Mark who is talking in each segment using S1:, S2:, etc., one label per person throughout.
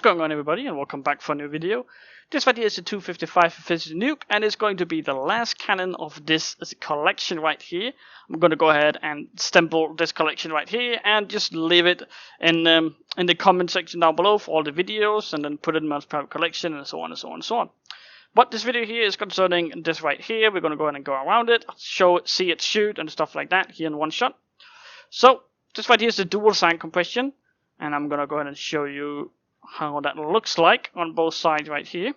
S1: going on, everybody, and welcome back for a new video. This right here is a 255 efficiency nuke, and it's going to be the last cannon of this collection right here. I'm going to go ahead and stample this collection right here and just leave it in the comment section down below for all the videos, and then put it in my private collection, and so on and so on and so on. But this video here is concerning this right here. We're going to go ahead and go around it, see it shoot and stuff like that here in one shot. So this right here is the dual sand compression, and I'm going to go ahead and show you how that looks like on both sides right here.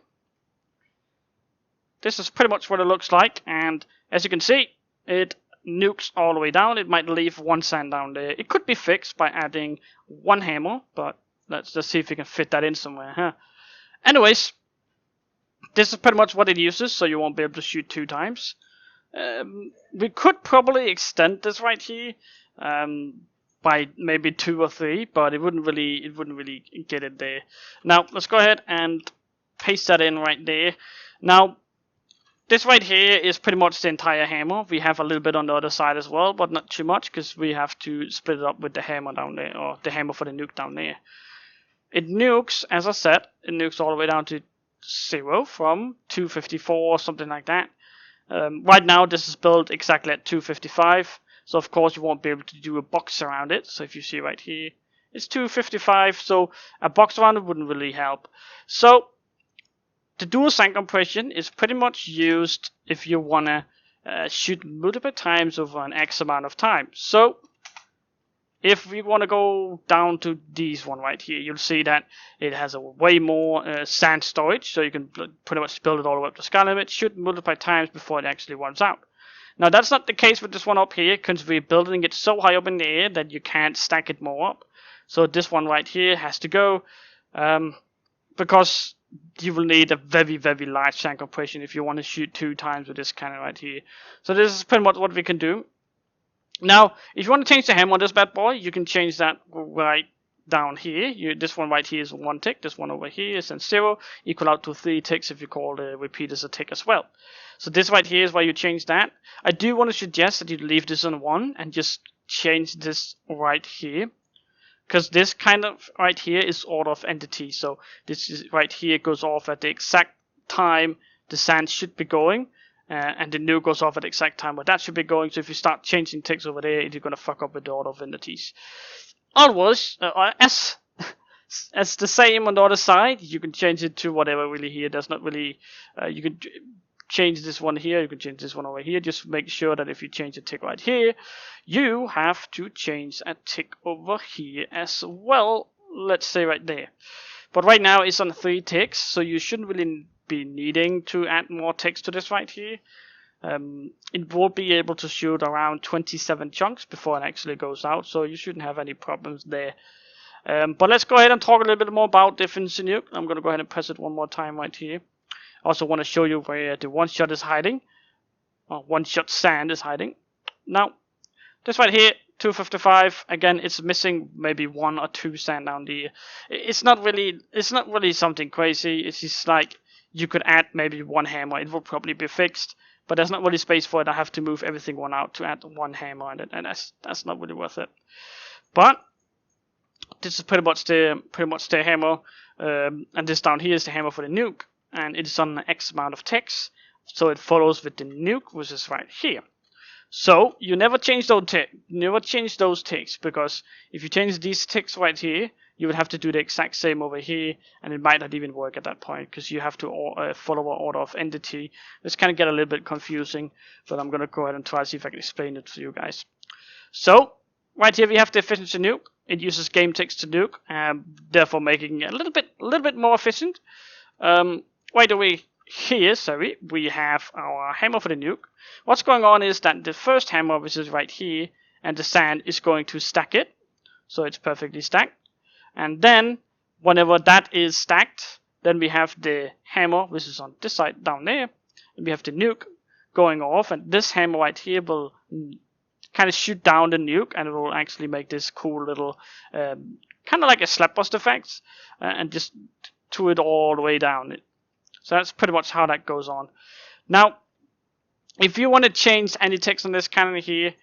S1: This is pretty much what it looks like, and as you can see, it nukes all the way down. It might leave one sand down there. It could be fixed by adding one hammer, but let's just see if we can fit that in somewhere, huh? Anyways, this is pretty much what it uses, so you won't be able to shoot two times. We could probably extend this right here by maybe 2 or 3, but it wouldn't really get it there. Now let's go ahead and paste that in right there. Now this right here is pretty much the entire hammer. We have a little bit on the other side as well, but not too much, because we have to split it up with the hammer down there, or the hammer for the nuke down there. It nukes, as I said, it nukes all the way down to 0 from 254 or something like that. Right now this is built exactly at 255. So of course you won't be able to do a box around it. So if you see right here, it's 255. So a box around it wouldn't really help. So the dual sand compression is pretty much used if you wanna shoot multiple times over an X amount of time. So if we want to go down to this one right here, you'll see that it has a way more sand storage. So you can pretty much build it all the way up to sky limit, shoot multiple times before it actually runs out. Now that's not the case with this one up here, because we're building it so high up in the air that you can't stack it more up. So this one right here has to go, because you will need a very, very large sand compression if you want to shoot 2 times with this cannon right here. So this is pretty much what we can do. Now, if you want to change the hammer on this bad boy, you can change that right down here. This one right here is 1 tick. This one over here is 0. Equal out to 3 ticks if you call the repeaters a tick as well. So this right here is where you change that. I do want to suggest that you leave this on 1 and just change this right here, because this kind of right here is order of entity. So this is right here goes off at the exact time the sand should be going. And the nuke goes off at the exact time where that should be going. So if you start changing ticks over there, you're going to fuck up with the order of entities. Otherwise, as the same on the other side, you can change it to whatever really here. There's not really, you can change this one here, you can change this one over here. Just make sure that if you change a tick right here, you have to change a tick over here as well. Let's say right there. But right now it's on 3 ticks, so you shouldn't really be needing to add more ticks to this right here. It will be able to shoot around 27 chunks before it actually goes out, so you shouldn't have any problems there. But let's go ahead and talk a little bit more about the efficiency nuke. I'm going to go ahead and press it one more time right here. I also want to show you where the one shot is hiding, or one shot sand is hiding. Now this right here, 255, again, it's missing maybe 1 or 2 sand down there. It's not really something crazy. It's just like you could add maybe 1 hammer. It will probably be fixed, but there's not really space for it. I have to move everything one out to add 1 hammer on it, and that's not really worth it. But this is pretty much the hammer, and this down here is the hammer for the nuke, and it is on X amount of ticks, so it follows with the nuke, which is right here. So you never change those ticks, because if you change these ticks right here, you would have to do the exact same over here, and it might not even work at that point, because you have to follow an order of entity. This kind of get a little bit confusing, but I'm going to go ahead and try to see if I can explain it to you guys. So right here we have the efficiency nuke. It uses game ticks to nuke, therefore making it a little bit more efficient. Right away here, we have our hammer for the nuke. What's going on is that the first hammer, which is right here, and the sand is going to stack it, so it's perfectly stacked. And then whenever that is stacked, then we have the hammer, which is on this side down there, and we have the nuke going off, and this hammer right here will kind of shoot down the nuke, and it will actually make this cool little kind of like a slapburst effect, and just to it all the way down. So that's pretty much how that goes on. Now if you want to change any text on this cannon here,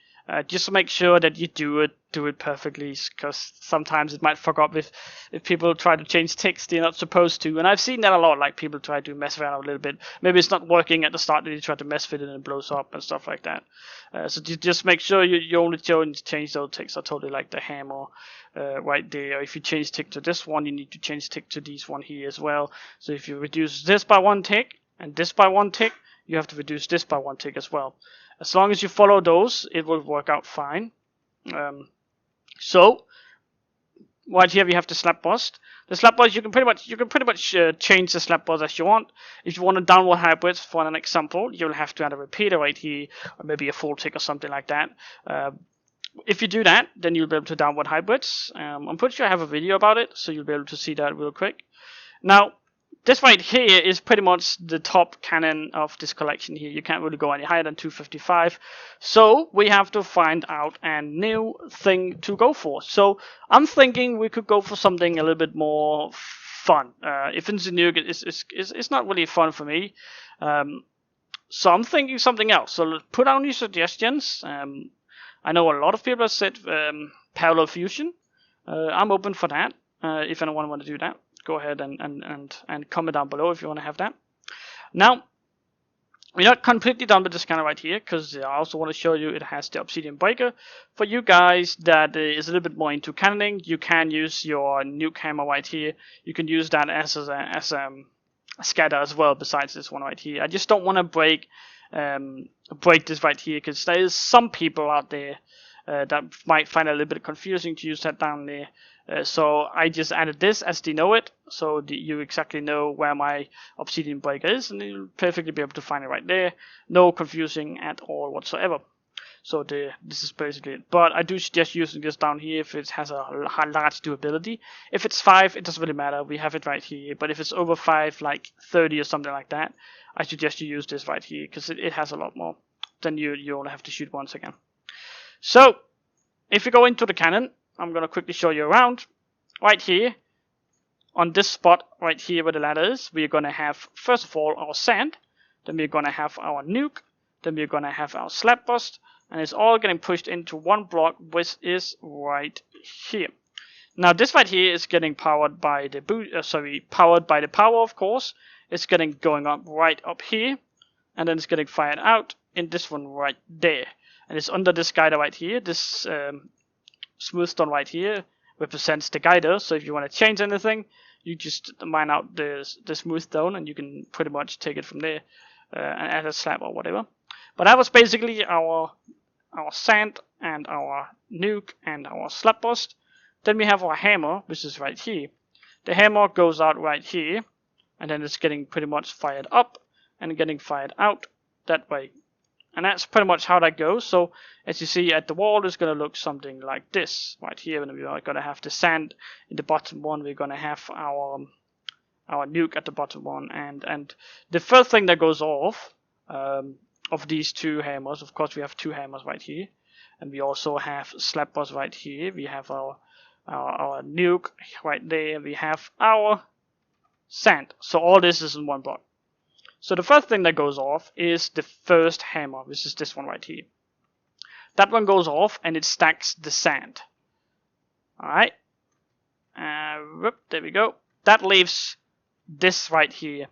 S1: Just make sure that you do it perfectly, because sometimes it might fuck up if people try to change text they're not supposed to. And I've seen that a lot, like people try to mess around a little bit. Maybe it's not working at the start, and you try to mess with it and it blows up and stuff like that. So just make sure you only change those texts. I totally like the hammer right there. If you change tick to this one, you need to change tick to these one here as well. So if you reduce this by 1 tick and this by 1 tick, you have to reduce this by 1 tick as well. As long as you follow those, it will work out fine. So right here we have the slap bust. The slap bust, you can pretty much change the slap bust as you want. If you want a downward hybrids, for an example, you'll have to add a repeater right here, or maybe a full tick or something like that. If you do that, then you'll be able to downward hybrids. I'm pretty sure I have a video about it, so you'll be able to see that real quick. Now, this right here is pretty much the top cannon of this collection here. You can't really go any higher than 255. So we have to find out a new thing to go for. So I'm thinking we could go for something a little bit more fun. Infinity Nuke is not really fun for me. So I'm thinking something else. So put down your suggestions. I know a lot of people have said parallel fusion. I'm open for that. If anyone want to do that, go ahead and comment down below if you want to have that. Now, we're not completely done with this scanner right here, because I also want to show you it has the obsidian breaker. For you guys that is a little bit more into cannoning, you can use your nuke hammer right here. You can use that as a scatter as well, besides this one right here. I just don't want to break this right here, because there is some people out there that might find it a little bit confusing to use that down there. So I just added this as they know it, so you exactly know where my obsidian breaker is, and you'll perfectly be able to find it right there. No confusing at all whatsoever. So this is basically it. But I do suggest using this down here if it has a large durability. If it's 5, it doesn't really matter. We have it right here. But if it's over 5, like 30 or something like that, I suggest you use this right here, because it has a lot more. Then you only have to shoot once again. So if you go into the cannon, I'm going to quickly show you around. Right here, on this spot right here where the ladder is, we're going to have, first of all, our sand. Then we're going to have our nuke. Then we're going to have our slap bust. And it's all getting pushed into one block, which is right here. Now this right here is getting powered by the power, of course. It's going up right up here, and then it's getting fired out in this one right there. And it's under this guider right here. This smooth stone right here represents the guider. So if you want to change anything, you just mine out the smooth stone, and you can pretty much take it from there and add a slab or whatever. But that was basically our sand and our nuke and our slap bust. Then we have our hammer, which is right here. The hammer goes out right here, and then it's getting pretty much fired up and getting fired out that way. And that's pretty much how that goes. So as you see at the wall, it's going to look something like this right here. And we are going to have the sand in the bottom one. We're going to have our nuke at the bottom one. And the first thing that goes off of these two hammers, of course we have two hammers right here. And we also have slap bust right here. We have our nuke right there. We have our sand. So all this is in one block. So the first thing that goes off is the first hammer, which is this one right here. That one goes off and it stacks the sand. Alright. There we go. That leaves this right here.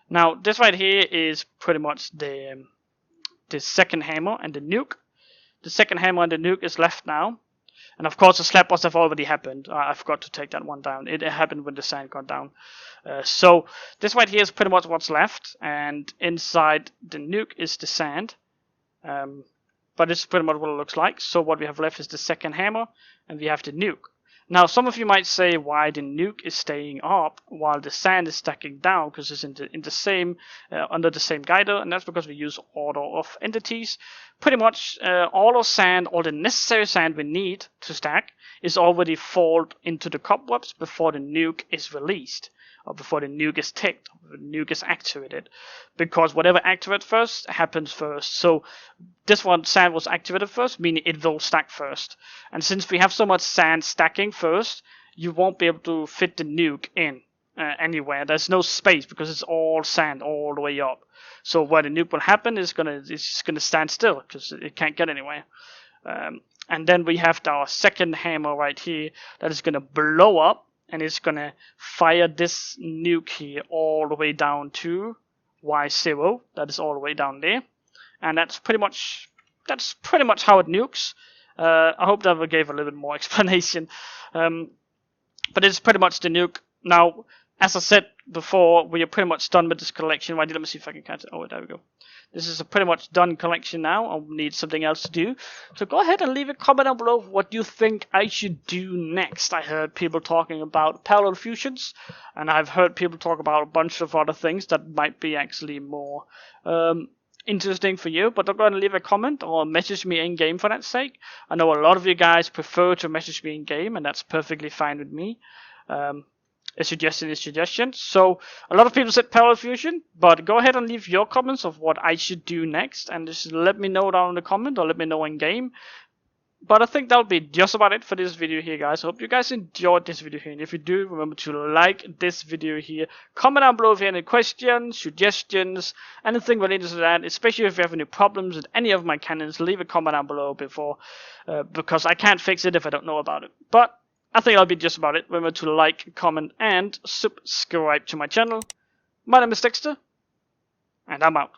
S1: Now this right here is pretty much the second hammer and the nuke. The second hammer and the nuke is left now. And of course the slap bust have already happened. I forgot to take that one down. It happened when the sand got down. So this right here is pretty much what's left. And inside the nuke is the sand. But it's pretty much what it looks like. So what we have left is the second hammer. And we have the nuke. Now some of you might say why the nuke is staying up while the sand is stacking down, because it's in the same under the same guider, and that's because we use order of entities. Pretty much all of sand, all the necessary sand we need to stack is already filled into the cobwebs before the nuke is released, or before the nuke is ticked, or the nuke is activated, because whatever activates first happens first. So this one sand was activated first, meaning it will stack first. And since we have so much sand stacking first, you won't be able to fit the nuke in anywhere. There's no space because it's all sand all the way up. So where the nuke will happen is it's gonna stand still because it can't get anywhere. And then we have our second hammer right here that is going to blow up, and it's going to fire this nuke here all the way down to Y0. That is all the way down there. And that's pretty much how it nukes. I hope that gave a little bit more explanation. But it's pretty much the nuke. Now, as I said before, we are pretty much done with this collection. Right, let me see if I can catch it. Oh, there we go. This is a pretty much done collection now. I'll need something else to do. So go ahead and leave a comment down below what you think I should do next. I heard people talking about parallel fusions, and I've heard people talk about a bunch of other things that might be actually more interesting for you. But don't go ahead and leave a comment or message me in game for that sake. I know a lot of you guys prefer to message me in game, and that's perfectly fine with me. A suggestion is suggestion. So a lot of people said parallel fusion, but go ahead and leave your comments of what I should do next, and just let me know down in the comment or let me know in game. But I think that'll be just about it for this video here, guys. I hope you guys enjoyed this video here, and if you do, remember to like this video here. Comment down below if you have any questions, suggestions, anything related to that, especially if you have any problems with any of my cannons. Leave a comment down below because I can't fix it if I don't know about it. But I think that'll be just about it. Remember to like, comment, and subscribe to my channel. My name is Dexter, and I'm out.